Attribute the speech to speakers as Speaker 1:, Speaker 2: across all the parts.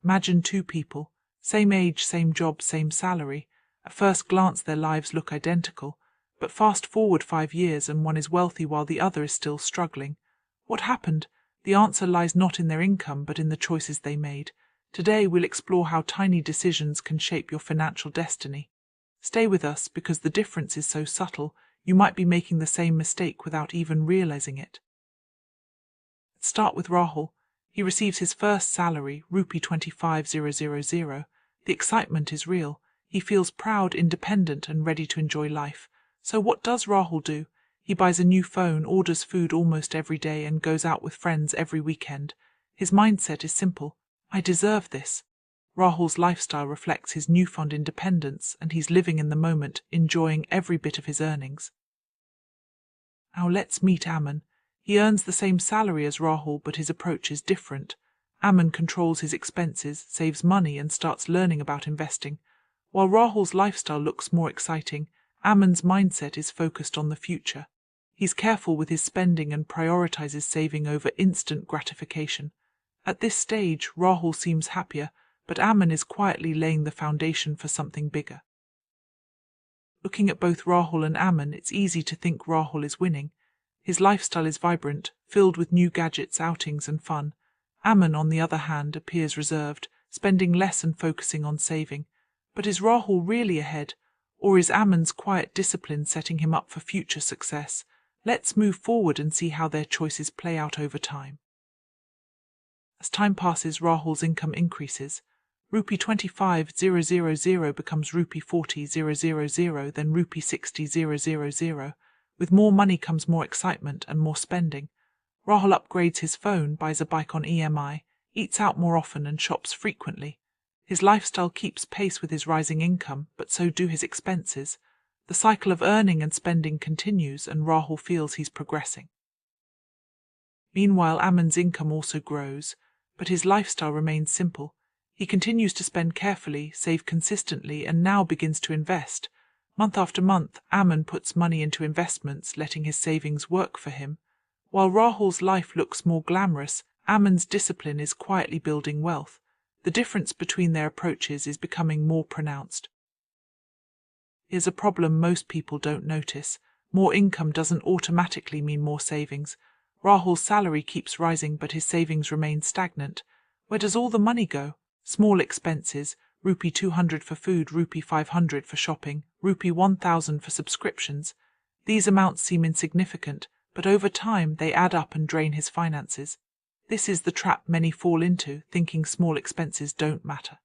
Speaker 1: Imagine two people, same age, same job, same salary. At first glance their lives look identical, but fast forward 5 years and one is wealthy while the other is still struggling. What happened? The answer lies not in their income but in the choices they made. Today we'll explore how tiny decisions can shape your financial destiny. Stay with us because the difference is so subtle, you might be making the same mistake without even realizing it. Let's start with Rahul. He receives his first salary, Rupee 25,000. The excitement is real. He feels proud, independent and ready to enjoy life. So what does Rahul do? He buys a new phone, orders food almost every day and goes out with friends every weekend. His mindset is simple. I deserve this. Rahul's lifestyle reflects his newfound independence and he's living in the moment, enjoying every bit of his earnings. Now let's meet Aman. He earns the same salary as Rahul but his approach is different. Aman controls his expenses, saves money and starts learning about investing. While Rahul's lifestyle looks more exciting, Aman's mindset is focused on the future. He's careful with his spending and prioritizes saving over instant gratification. At this stage, Rahul seems happier, but Aman is quietly laying the foundation for something bigger. Looking at both Rahul and Aman, it's easy to think Rahul is winning. His lifestyle is vibrant, filled with new gadgets, outings and fun. Aman, on the other hand, appears reserved, spending less and focusing on saving. But is Rahul really ahead? Or is Aman's quiet discipline setting him up for future success? Let's move forward and see how their choices play out over time. As time passes, Rahul's income increases. Rupee 25,000 becomes Rupee 40,000, then Rupee 60,000. With more money comes more excitement and more spending. Rahul upgrades his phone, buys a bike on EMI, eats out more often and shops frequently. His lifestyle keeps pace with his rising income, but so do his expenses. The cycle of earning and spending continues and Rahul feels he's progressing. Meanwhile, Aman's income also grows, but his lifestyle remains simple. He continues to spend carefully, save consistently, and now begins to invest. Month after month, Aman puts money into investments, letting his savings work for him. While Rahul's life looks more glamorous, Aman's discipline is quietly building wealth. The difference between their approaches is becoming more pronounced. Here's a problem most people don't notice. More income doesn't automatically mean more savings. Rahul's salary keeps rising, but his savings remain stagnant. Where does all the money go? Small expenses, Rupee 200 for food, Rupee 500 for shopping, Rupee 1000 for subscriptions. These amounts seem insignificant, but over time they add up and drain his finances. This is the trap many fall into, thinking small expenses don't matter.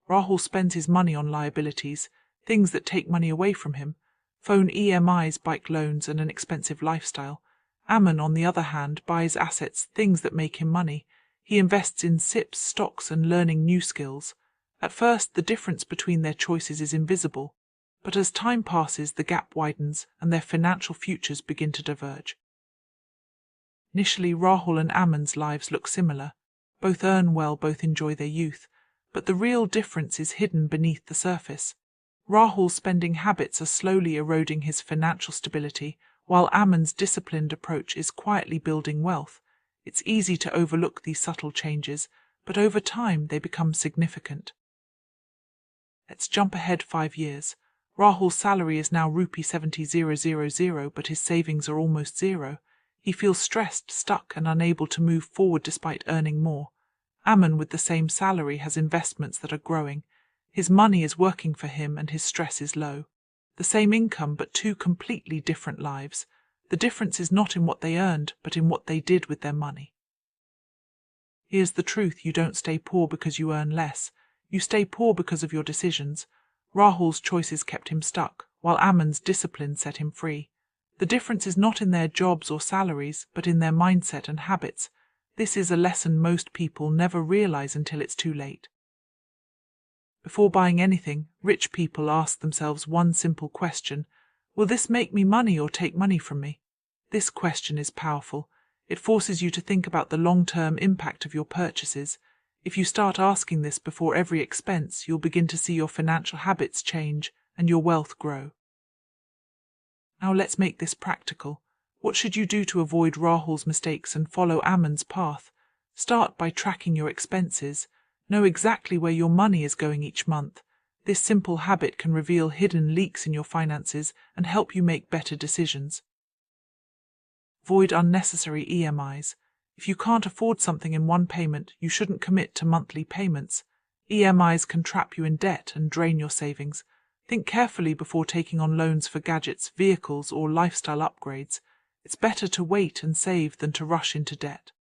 Speaker 1: Rahul spends his money on liabilities, things that take money away from him: phone EMIs, bike loans and an expensive lifestyle. Aman, on the other hand, buys assets, things that make him money. He invests in SIPs, stocks and learning new skills. At first, the difference between their choices is invisible, but as time passes, the gap widens and their financial futures begin to diverge. Initially, Rahul and Aman's lives look similar. Both earn well, both enjoy their youth, but the real difference is hidden beneath the surface. Rahul's spending habits are slowly eroding his financial stability, while Aman's disciplined approach is quietly building wealth. It's easy to overlook these subtle changes, but over time they become significant. Let's jump ahead 5 years. Rahul's salary is now Rupee 70,000, but his savings are almost zero. He feels stressed, stuck and unable to move forward despite earning more. Aman, with the same salary, has investments that are growing. His money is working for him and his stress is low. The same income, but two completely different lives. The difference is not in what they earned, but in what they did with their money. Here's the truth: you don't stay poor because you earn less. You stay poor because of your decisions. Rahul's choices kept him stuck, while Aman's discipline set him free. The difference is not in their jobs or salaries, but in their mindset and habits. This is a lesson most people never realize until it's too late. Before buying anything, rich people ask themselves one simple question: will this make me money or take money from me? This question is powerful. It forces you to think about the long-term impact of your purchases. If you start asking this before every expense, you'll begin to see your financial habits change and your wealth grow. Now let's make this practical. What should you do to avoid Rahul's mistakes and follow Aman's path? Start by tracking your expenses. Know exactly where your money is going each month. This simple habit can reveal hidden leaks in your finances and help you make better decisions. Avoid unnecessary EMIs. If you can't afford something in one payment, you shouldn't commit to monthly payments. EMIs can trap you in debt and drain your savings. Think carefully before taking on loans for gadgets, vehicles, or lifestyle upgrades. It's better to wait and save than to rush into debt.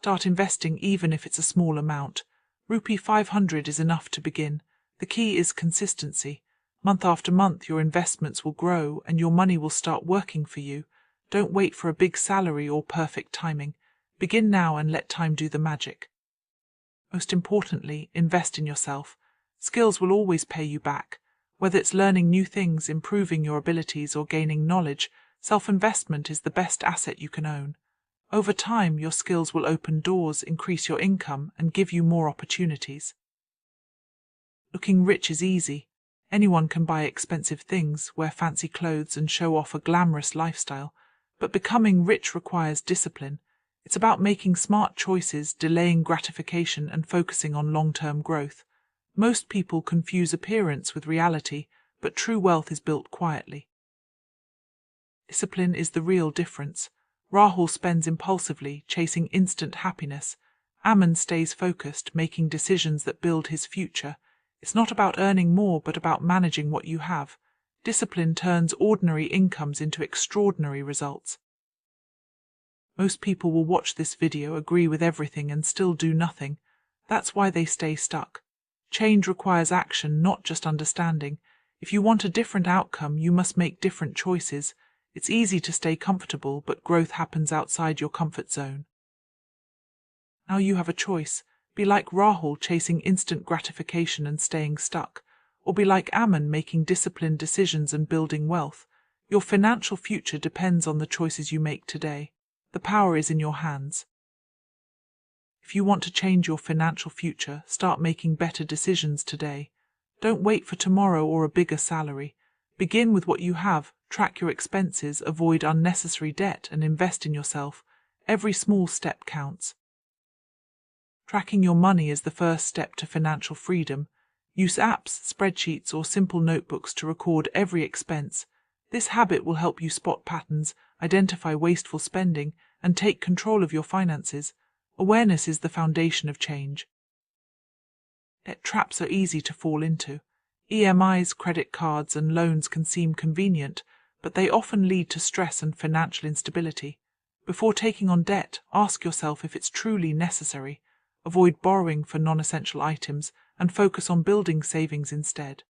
Speaker 1: Start investing even if it's a small amount. Rupee 500 is enough to begin. The key is consistency. Month after month, your investments will grow and your money will start working for you. Don't wait for a big salary or perfect timing. Begin now and let time do the magic. Most importantly, invest in yourself. Skills will always pay you back. Whether it's learning new things, improving your abilities, or gaining knowledge, self-investment is the best asset you can own. Over time, your skills will open doors, increase your income, and give you more opportunities. Looking rich is easy. Anyone can buy expensive things, wear fancy clothes, and show off a glamorous lifestyle. But becoming rich requires discipline. It's about making smart choices, delaying gratification, and focusing on long-term growth. Most people confuse appearance with reality, but true wealth is built quietly. Discipline is the real difference. Rahul spends impulsively, chasing instant happiness. Ammon stays focused, making decisions that build his future. It's not about earning more, but about managing what you have. Discipline turns ordinary incomes into extraordinary results. Most people will watch this video, agree with everything, and still do nothing. That's why they stay stuck. Change requires action, not just understanding. If you want a different outcome, you must make different choices. It's easy to stay comfortable, but growth happens outside your comfort zone. Now you have a choice. Be like Rahul, chasing instant gratification and staying stuck, or be like Ammon, making disciplined decisions and building wealth. Your financial future depends on the choices you make today. The power is in your hands. If you want to change your financial future, start making better decisions today. Don't wait for tomorrow or a bigger salary. Begin with what you have, track your expenses, avoid unnecessary debt, and invest in yourself. Every small step counts. Tracking your money is the first step to financial freedom. Use apps, spreadsheets, or simple notebooks to record every expense. This habit will help you spot patterns, identify wasteful spending, and take control of your finances. Awareness is the foundation of change. Debt traps are easy to fall into. EMIs, credit cards, and loans can seem convenient, but they often lead to stress and financial instability. Before taking on debt, ask yourself if it's truly necessary. Avoid borrowing for non-essential items and focus on building savings instead.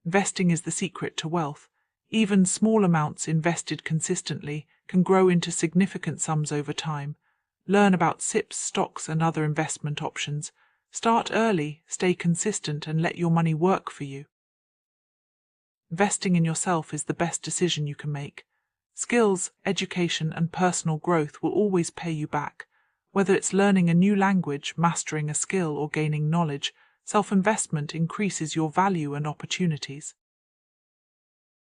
Speaker 1: Investing is the secret to wealth. Even small amounts invested consistently can grow into significant sums over time. Learn about SIPs, stocks, and other investment options. Start early, stay consistent, and let your money work for you. Investing in yourself is the best decision you can make. Skills, education, and personal growth will always pay you back. Whether it's learning a new language, mastering a skill, or gaining knowledge, self-investment increases your value and opportunities.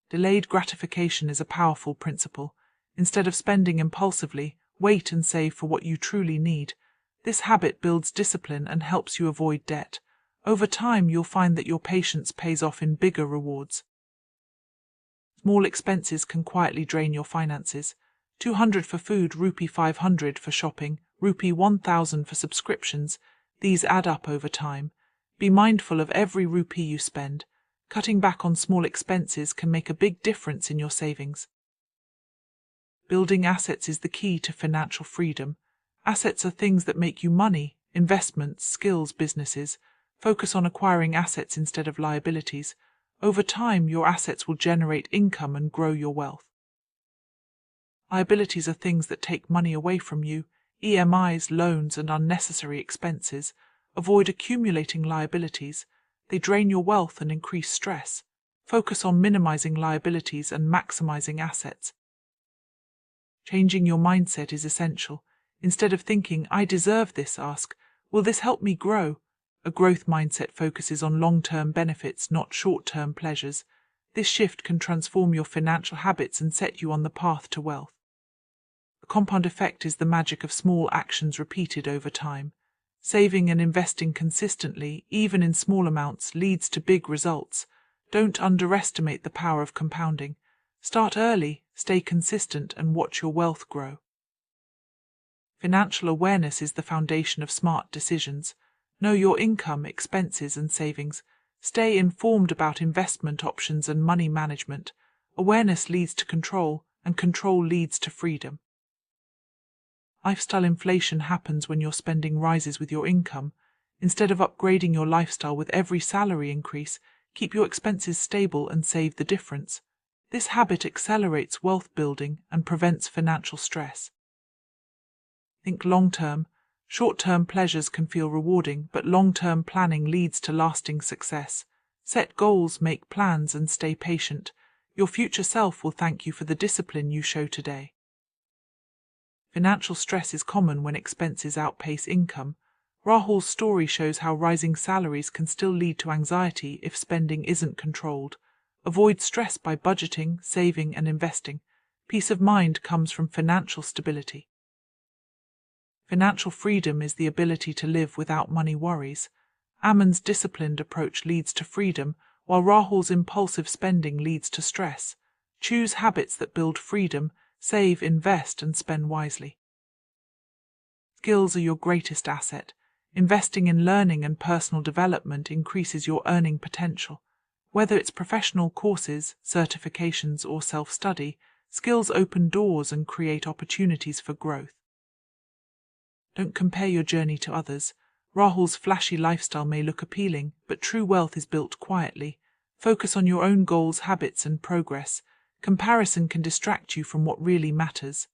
Speaker 1: Delayed gratification is a powerful principle. Instead of spending impulsively, wait and save for what you truly need. This habit builds discipline and helps you avoid debt. Over time, you'll find that your patience pays off in bigger rewards. Small expenses can quietly drain your finances. 200 for food, rupee 500 for shopping, rupee 1000 for subscriptions. These add up over time. Be mindful of every rupee you spend. Cutting back on small expenses can make a big difference in your savings. Building assets is the key to financial freedom. Assets are things that make you money, investments, skills, businesses. Focus on acquiring assets instead of liabilities. Over time, your assets will generate income and grow your wealth. Liabilities are things that take money away from you, EMIs, loans, and unnecessary expenses. Avoid accumulating liabilities. They drain your wealth and increase stress. Focus on minimizing liabilities and maximizing assets. Changing your mindset is essential. Instead of thinking, "I deserve this," ask, "Will this help me grow?" A growth mindset focuses on long-term benefits, not short-term pleasures. This shift can transform your financial habits and set you on the path to wealth. The compound effect is the magic of small actions repeated over time. Saving and investing consistently, even in small amounts, leads to big results. Don't underestimate the power of compounding. Start early, stay consistent, and watch your wealth grow. Financial awareness is the foundation of smart decisions. Know your income, expenses, and savings. Stay informed about investment options and money management. Awareness leads to control, and control leads to freedom. Lifestyle inflation happens when your spending rises with your income. Instead of upgrading your lifestyle with every salary increase, keep your expenses stable and save the difference. This habit accelerates wealth building and prevents financial stress. Think long-term. Short-term pleasures can feel rewarding, but long-term planning leads to lasting success. Set goals, make plans, and stay patient. Your future self will thank you for the discipline you show today. Financial stress is common when expenses outpace income. Rahul's story shows how rising salaries can still lead to anxiety if spending isn't controlled. Avoid stress by budgeting, saving, and investing. Peace of mind comes from financial stability. Financial freedom is the ability to live without money worries. Aman's disciplined approach leads to freedom, while Rahul's impulsive spending leads to stress. Choose habits that build freedom. Save, invest, and spend wisely. Skills are your greatest asset. Investing in learning and personal development increases your earning potential. Whether it's professional courses, certifications, or self-study, skills open doors and create opportunities for growth. Don't compare your journey to others. Rahul's flashy lifestyle may look appealing, but true wealth is built quietly. Focus on your own goals, habits, and progress. Comparison can distract you from what really matters.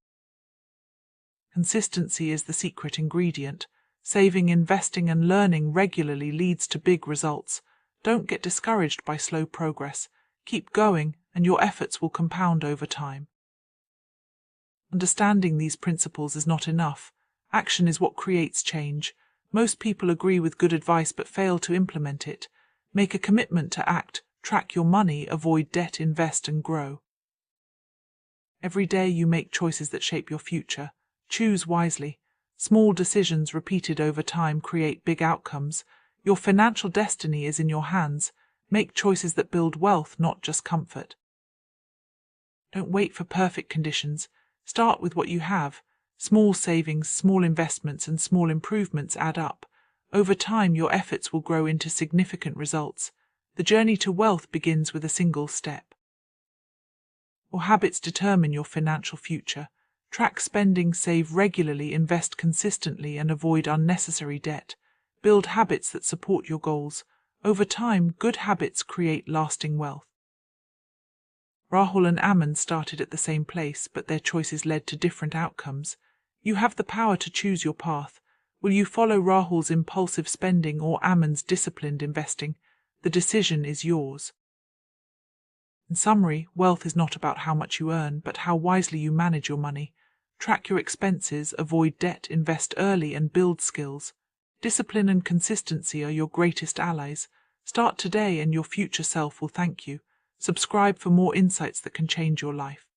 Speaker 1: Consistency is the secret ingredient. Saving, investing, and learning regularly leads to big results. Don't get discouraged by slow progress. Keep going, and your efforts will compound over time. Understanding these principles is not enough. Action is what creates change. Most people agree with good advice but fail to implement it. Make a commitment to act, track your money, avoid debt, invest, and grow. Every day you make choices that shape your future. Choose wisely. Small decisions repeated over time create big outcomes. Your financial destiny is in your hands. Make choices that build wealth, not just comfort. Don't wait for perfect conditions. Start with what you have. Small savings, small investments, and small improvements add up. Over time, your efforts will grow into significant results. The journey to wealth begins with a single step. Your habits determine your financial future. Track spending, save regularly, invest consistently, and avoid unnecessary debt. Build habits that support your goals. Over time, good habits create lasting wealth. Rahul and Aman started at the same place, but their choices led to different outcomes. You have the power to choose your path. Will you follow Rahul's impulsive spending or Aman's disciplined investing? The decision is yours. In summary, wealth is not about how much you earn, but how wisely you manage your money. Track your expenses, avoid debt, invest early, and build skills. Discipline and consistency are your greatest allies. Start today and your future self will thank you. Subscribe for more insights that can change your life.